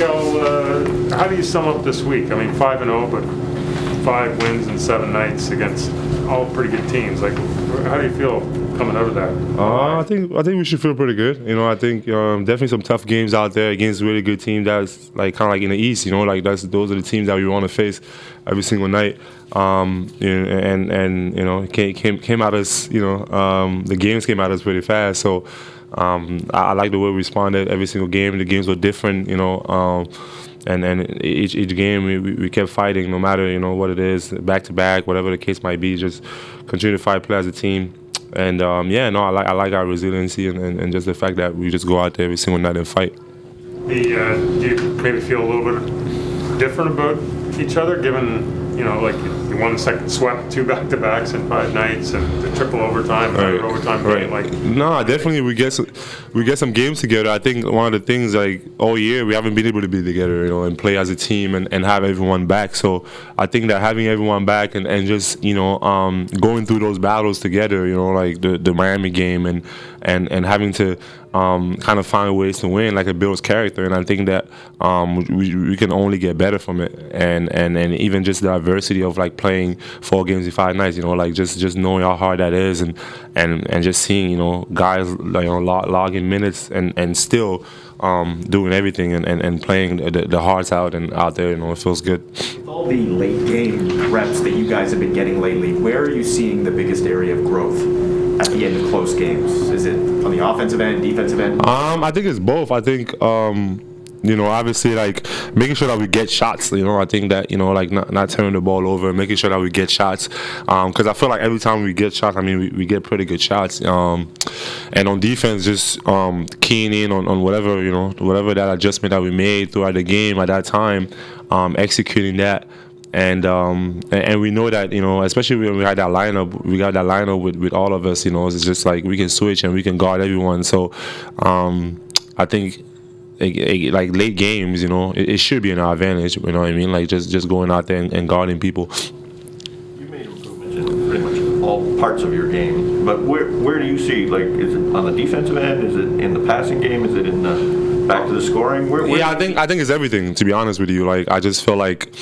Pascal, how do you sum up this week? I mean, 5-0, but 5 wins and 7 nights against all pretty good teams. Like, how do you feel coming out of that? I think we should feel pretty good. You know, I think definitely some tough games out there against really good teams. That's like kind of like in the East. You know, like those are the teams that we want to face every single night. And you know, came at us. You know, the games came at us pretty fast. So I like the way we responded every single game. The games were different. You know. And each game we kept fighting, no matter, you know, what it is, back to back, whatever the case might be. Just continue to fight, play as a team, and I like our resiliency and just the fact that we just go out there every single night and fight. Do you maybe feel a little bit different about each other, given, you know, like you won the second swept, 2 back-to-backs in 5 nights, and the triple overtime, overtime game? Like, no, definitely we get some games together. I think one of the things, like, all year we haven't been able to be together, you know, and play as a team and have everyone back. So I think that having everyone back and just, you know, going through those battles together, you know, like the Miami game and having to kind of find ways to win, like, it builds character. And I think that we can only get better from it, and even just the adversity of, like, playing 4 games in 5 nights, you know, like just knowing how hard that is, and just seeing, you know, guys, like, you know, logging minutes and still doing everything and playing the hearts out and out there, you know, it feels good. With all the late game reps that you guys have been getting lately, where are you seeing the biggest area of growth at the end of close games? Is it on the offensive end, defensive end? I think it's both. I think you know, obviously, like, making sure that we get shots. You know, I think that, you know, like, not turning the ball over, making sure that we get shots. Because I feel like every time we get shots, I mean, we get pretty good shots. And on defense, just keying in on whatever, you know, whatever that adjustment that we made throughout the game at that time, executing that. And we know that, you know, especially when we got that lineup with all of us, you know, it's just like we can switch and we can guard everyone. So I think, like, late games, you know, it should be in our advantage. You know what I mean? Like, just going out there and guarding people. You made improvements in pretty much all parts of your game, but where do you see, like, is it on the defensive end? Is it in the passing game? Is it in the back to the scoring? Where I think it's everything, to be honest with you. Like, I just feel like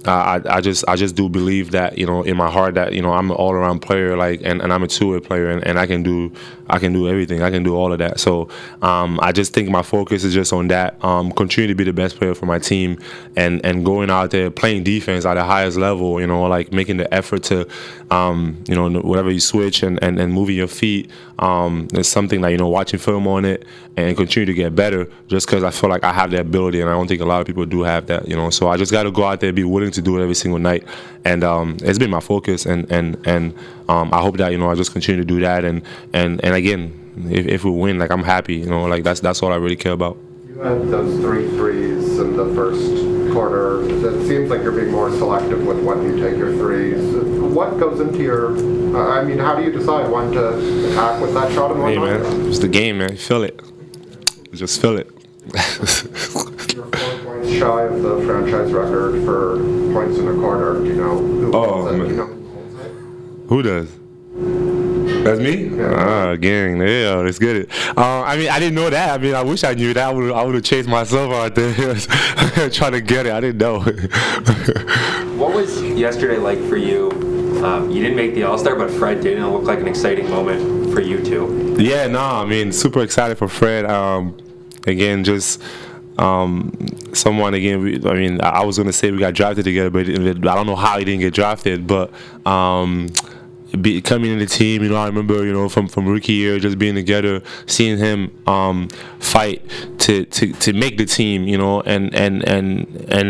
I just do believe that, you know, in my heart, that, you know, I'm an all-around player, like, and I'm a two-way player, and I can do everything. I can do all of that. So I just think my focus is just on that. Continue to be the best player for my team, and going out there playing defense at the highest level. You know, like, making the effort to, you know, whatever you switch and moving your feet. There's something that, you know, watching film on it and continue to get better. Just because I feel like I have the ability, and I don't think a lot of people do have that. You know, so I just got to go out there, be willing to do it every single night, and it's been my focus, and I hope that, you know, I just continue to do that, and again, if we win, like, I'm happy, you know, like, that's all I really care about. You had those 3 threes in the first quarter. It seems like you're being more selective with when you take your threes. What goes into your, I mean, how do you decide when to attack with that shot and when not? Hey, man, it's the game, man. Feel it. Just feel it. You're 4 points shy of the franchise record for points in a quarter. Do you know who holds it? Do you know who holds it? Who does? That's me? Yeah. Gang. Yeah, let's get it. I mean, I didn't know that. I mean, I wish I knew that. I would have chased myself out there trying to get it. I didn't know. What was yesterday like for you? You didn't make the All-Star, but Fred did, and it looked like an exciting moment for you too. Yeah, I mean, super excited for Fred. Again, just someone, again, I was going to say we got drafted together, but I don't know how he didn't get drafted, but coming in the team, you know, I remember, you know, from rookie year, just being together, seeing him fight to make the team, you know, and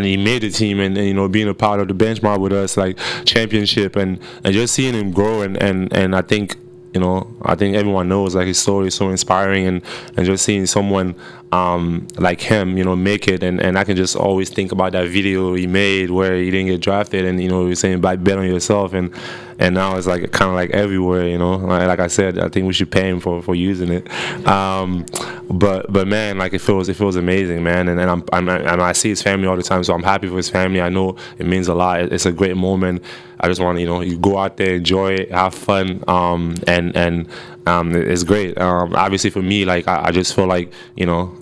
he made the team, and you know, being a part of the benchmark with us, like, championship, and just seeing him grow, and I think, you know, I think everyone knows, like, his story is so inspiring, and just seeing someone like him, you know, make it, and I can just always think about that video he made where he didn't get drafted, and, you know, he was saying, bet on yourself, and now it's like kind of like everywhere, you know. Like I said, I think we should pay him for using it. But man, like, it feels amazing, man. And I see his family all the time, so I'm happy for his family. I know it means a lot. It's a great moment. I just want to, you know, you go out there, enjoy it, have fun, and it's great. Obviously for me, like, I just feel like, you know,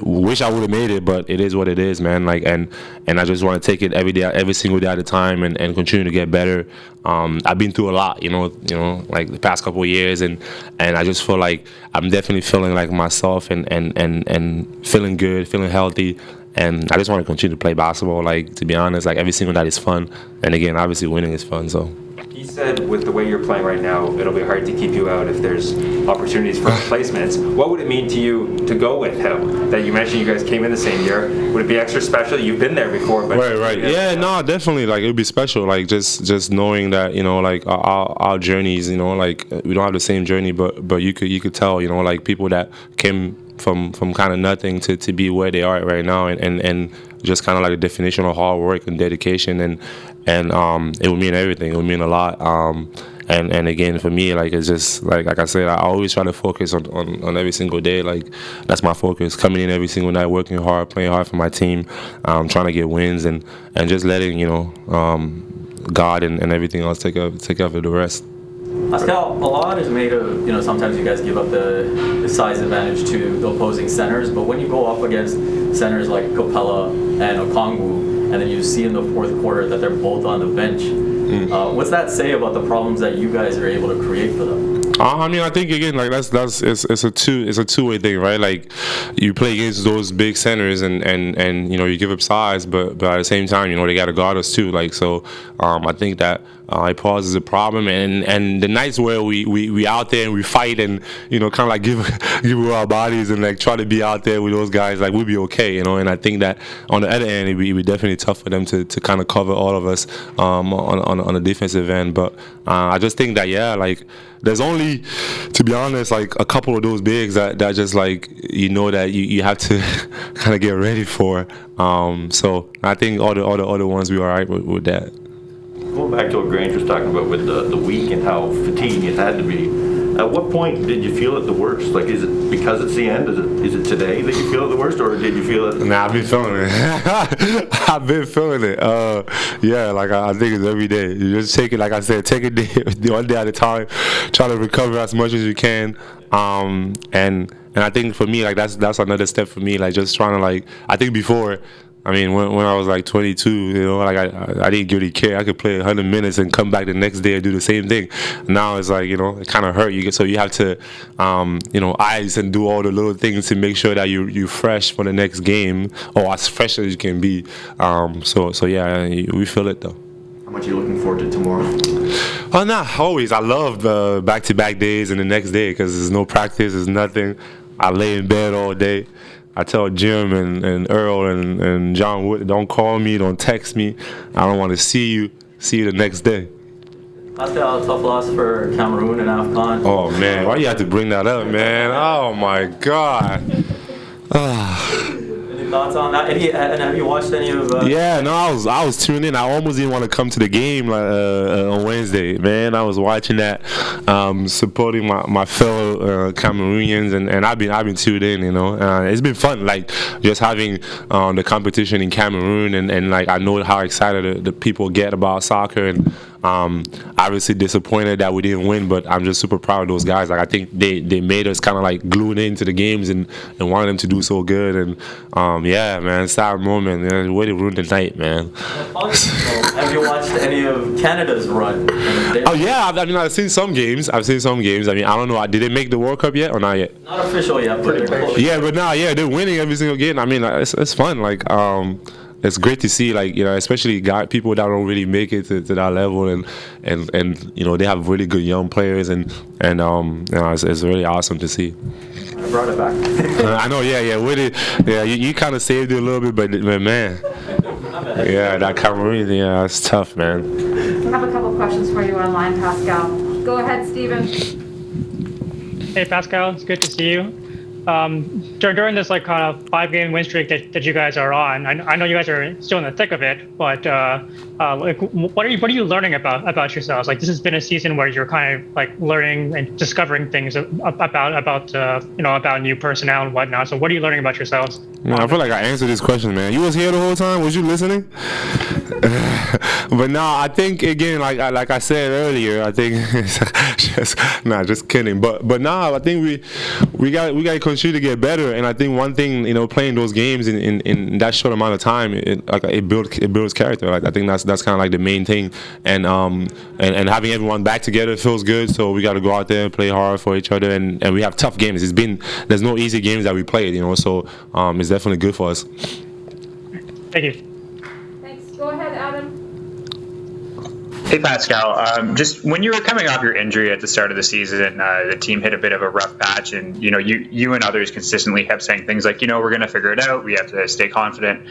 wish I would have made it, but it is what it is, man. Like, and I just want to take it every day, every single day at a time, and continue to get better. I've been through a lot, like the past couple of years, and I just feel like I'm definitely feeling like myself, and feeling good, feeling healthy. And I just want to continue to play basketball. Like, to be honest, like every single night is fun. And again, obviously winning is fun. So. He said with the way you're playing right now, it'll be hard to keep you out if there's opportunities for replacements. What would it mean to you to go with him? That you mentioned you guys came in the same year. Would it be extra special? You've been there before, but right. Yeah, no, definitely. Like, it would be special. Like, just knowing that, like our journeys, like we don't have the same journey, but you could tell, like people that came from kind of nothing to be where they are right now, and just kind of like a definition of hard work and dedication, and it would mean everything. It would mean a lot. And again, for me, like, it's just like I said, I always try to focus on every single day. Like, that's my focus, coming in every single night, working hard, playing hard for my team, trying to get wins, and just letting God and everything else take up the rest. Pascal, a lot is made of, sometimes you guys give up the size advantage to the opposing centers, but when you go up against centers like Capella and Okongwu, and then you see in the fourth quarter that they're both on the bench, what's that say about the problems that you guys are able to create for them? I mean, I think again, like it's a two-way thing, right? Like, you play against those big centers, and you give up size, but at the same time, they got to guard us too. Like, so I think that it poses a problem, and the nights where we out there and we fight, and kind of like give our bodies and like try to be out there with those guys, like, we'll be okay, And I think that on the other end, it'd be definitely tough for them to kind of cover all of us on the defensive end. But I just think that like, there's only, to be honest, like a couple of those bigs that just like that you have to kind of get ready for. So I think all the other ones we were alright with that. Going back to what Grant was talking about with the week and how fatigued it had to be. At what point did you feel it the worst? Like, is it because it's the end? Is it today that you feel it the worst, or did you feel it? Nah, I've been feeling it. I've been feeling it. Yeah, like I think it's every day. You just take it, like I said, take it one day at a time. Try to recover as much as you can. And I think for me, like that's another step for me. Like, just trying to, like, I think before. I mean, when I was like 22, like I didn't really care. I could play 100 minutes and come back the next day and do the same thing. Now it's like, it kind of hurt you. So you have to, ice and do all the little things to make sure that you're fresh for the next game, or as fresh as you can be. So yeah, we feel it though. How much are you looking forward to tomorrow? Oh, nah, always. I love the back-to-back days and the next day, because there's no practice, there's nothing. I lay in bed all day. I tell Jim and Earl and John Wood, don't call me, don't text me. I don't want to see you the next day. Pascal, tough loss for Cameroon and AFCON. Oh, man, why you have to bring that up, man? Oh, my God. Any thoughts on that? And have you watched any of... Yeah, no, I was tuned in. I almost didn't want to come to the game on Wednesday, man. I was watching that, supporting my fellow Cameroonians, and I've been tuned in. It's been fun, like just having the competition in Cameroon, and like I know how excited the people get about soccer, and obviously disappointed that we didn't win, but I'm just super proud of those guys. Like, I think they made us kind of like glued into the games and wanted them to do so good, and yeah, man, sad moment. Man. Way to ruin the night, man. Have you watched any of Canada's run? Oh yeah, I've seen some games. I mean, I don't know. Did they make the World Cup yet or not yet? Not official yet, but they're close. Yeah, but they're winning every single game. I mean, it's fun. Like, it's great to see, like, especially people that don't really make it to that level, and they have really good young players, and it's really awesome to see. I brought it back. I know, yeah. With it, yeah, you kind of saved it a little bit, but man, yeah, that Cameroon, yeah, it's tough, man. I have a couple questions for you online, Pascal. Go ahead, Steven. Hey, Pascal, it's good to see you. During this kind of 5-game win streak that you guys are on, I know you guys are still in the thick of it, but what are you learning about yourselves? Like, this has been a season where you're kind of like learning and discovering things about new personnel and whatnot. So what are you learning about yourselves? I feel like I answered this question, man. You was here the whole time? Was you listening? But no, I think again, like I said earlier, I think just kidding. But now I think we got to continue to get better. And I think one thing, playing those games in that short amount of time, it builds character. Like I think that's kind of like the main thing. And having everyone back together feels good. So we got to go out there and play hard for each other. And we have tough games. There's no easy games that we played. So it's definitely good for us. Thank you. Thanks. Go ahead, Adam. Hey Pascal, just when you were coming off your injury at the start of the season, the team hit a bit of a rough patch, and you and others consistently kept saying things like, we're going to figure it out. We have to stay confident.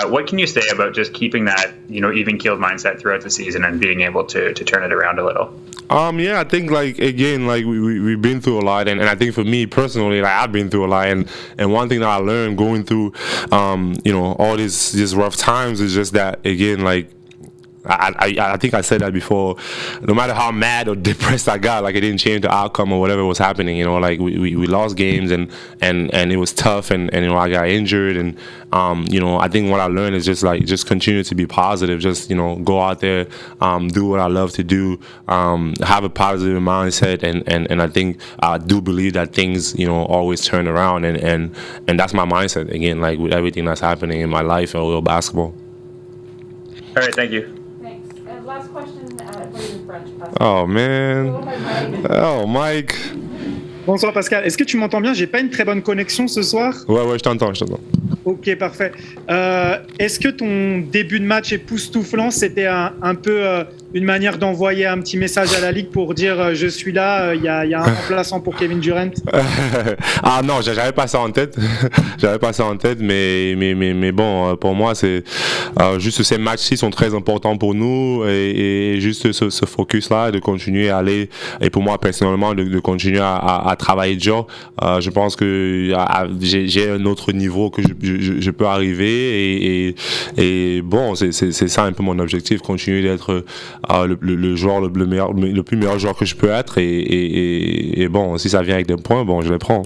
What can you say about just keeping that even-keeled mindset throughout the season and being able to turn it around a little? Yeah, I think we've been through a lot, and I think for me personally, I've been through a lot, and one thing that I learned going through all these rough times is just that again, I think I said that before. No matter how mad or depressed I got, it didn't change the outcome or whatever was happening. We lost games and it was tough, and I got injured, and I think what I learned is just continue to be positive. Just go out there, do what I love to do, have a positive mindset, and I think I do believe that things always turn around, and that's my mindset again. With everything that's happening in my life and with basketball. All right, thank you. Last question for you, French, Pascal. Oh man. Go ahead, Mike. Oh Mike. Bonsoir Pascal, est-ce que tu m'entends bien? J'ai pas une très bonne connexion ce soir. Ouais, je t'entends. Ok, parfait. Est-ce que ton début de match époustouflant, c'était un peu une manière d'envoyer un petit message à la Ligue pour dire je suis là, il y a un remplaçant pour Kevin Durant? Ah non, j'avais pas ça en tête. mais bon, pour moi, c'est juste ces matchs-ci sont très importants pour nous, et juste ce focus-là, de continuer à aller, et pour moi personnellement, de continuer à travailler dur. Je pense que j'ai un autre niveau que je peux arriver, et bon, c'est ça un peu mon objectif, continuer d'être le joueur le plus meilleur joueur que je peux être, et bon, si ça vient avec des points, bon, je les prends.